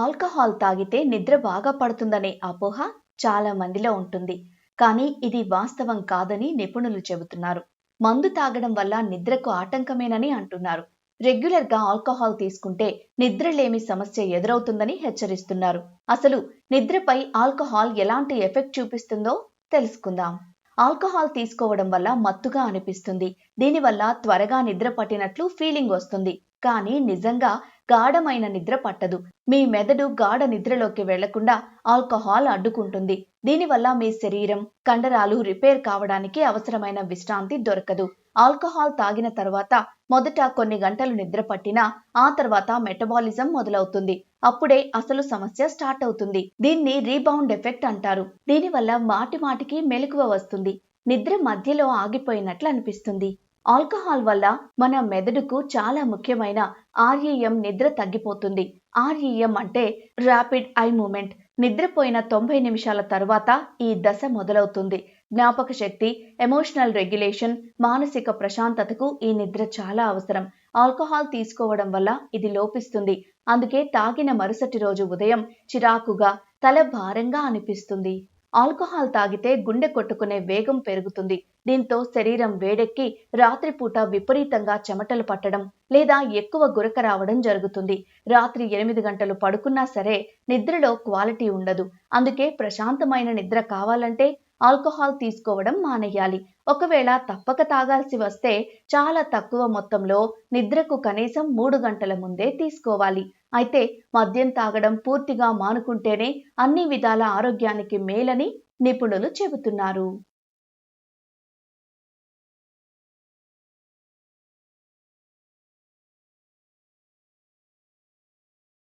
Alcohol తాగితే నిద్ర బాగా పడుతుందనే అపోహ చాలా మందిలో ఉంటుంది. కానీ ఇది వాస్తవం కాదని నిపుణులు చెబుతున్నారు. మందు తాగడం వల్ల నిద్రకు ఆటంకమేనని అంటున్నారు. రెగ్యులర్గా ఆల్కహాల్ తీసుకుంటే నిద్రలేమి సమస్య ఎదురవుతుందని హెచ్చరిస్తున్నారు. అసలు నిద్రపై ఆల్కహాల్ ఎలాంటి ఎఫెక్ట్ చూపిస్తుందో తెలుసుకుందాం. ఆల్కహాల్ తీసుకోవడం వల్ల మత్తుగా అనిపిస్తుంది. దీనివల్ల త్వరగా నిద్ర పట్టినట్లు ఫీలింగ్ వస్తుంది. కానీ నిజంగా గాఢమైన నిద్ర పట్టదు. మీ మెదడు గాఢ నిద్రలోకి వెళ్లకుండా ఆల్కహాల్ అడ్డుకుంటుంది. దీనివల్ల మీ శరీరం, కండరాలు రిపేర్ కావడానికి అవసరమైన విశ్రాంతి దొరకదు. ఆల్కహాల్ తాగిన తర్వాత మొదట కొన్ని గంటలు నిద్ర పట్టినా ఆ తర్వాత మెటబాలిజం మొదలవుతుంది. అప్పుడే అసలు సమస్య స్టార్ట్ అవుతుంది. దీన్ని రీబౌండ్ ఎఫెక్ట్ అంటారు. దీనివల్ల మాటి మాటికి మెలకువ వస్తుంది. నిద్ర మధ్యలో ఆగిపోయినట్లు అనిపిస్తుంది. ఆల్కహాల్ వల్ల మన మెదడుకు చాలా ముఖ్యమైన ఆర్ఈఎం నిద్ర తగ్గిపోతుంది. ఆర్ఈఎం అంటే ర్యాపిడ్ ఐ మూమెంట్. నిద్రపోయిన 90 నిమిషాల తర్వాత ఈ దశ మొదలవుతుంది. జ్ఞాపక శక్తి, ఎమోషనల్ రెగ్యులేషన్, మానసిక ప్రశాంతతకు ఈ నిద్ర చాలా అవసరం. ఆల్కహాల్ తీసుకోవడం వల్ల ఇది లోపిస్తుంది. అందుకే తాగిన మరుసటి రోజు ఉదయం చిరాకుగా, తల భారంగా అనిపిస్తుంది. ఆల్కహాల్ తాగితే గుండె కొట్టుకునే వేగం పెరుగుతుంది. దీంతో శరీరం వేడెక్కి రాత్రిపూట విపరీతంగా చెమటలు పట్టడం లేదా ఎక్కువ గురక రావడం జరుగుతుంది. రాత్రి 8 గంటలు పడుకున్నా సరే నిద్రలో క్వాలిటీ ఉండదు. అందుకే ప్రశాంతమైన నిద్ర కావాలంటే ఆల్కహాల్ తీసుకోవడం మానేయాలి. ఒకవేళ తప్పక తాగాల్సి వస్తే చాలా తక్కువ మొత్తంలో నిద్రకు కనీసం 3 గంటల ముందే తీసుకోవాలి. అయితే మద్యం తాగడం పూర్తిగా మానుకుంటేనే అన్ని విధాల ఆరోగ్యానికి మేలని నిపుణులు చెబుతున్నారు.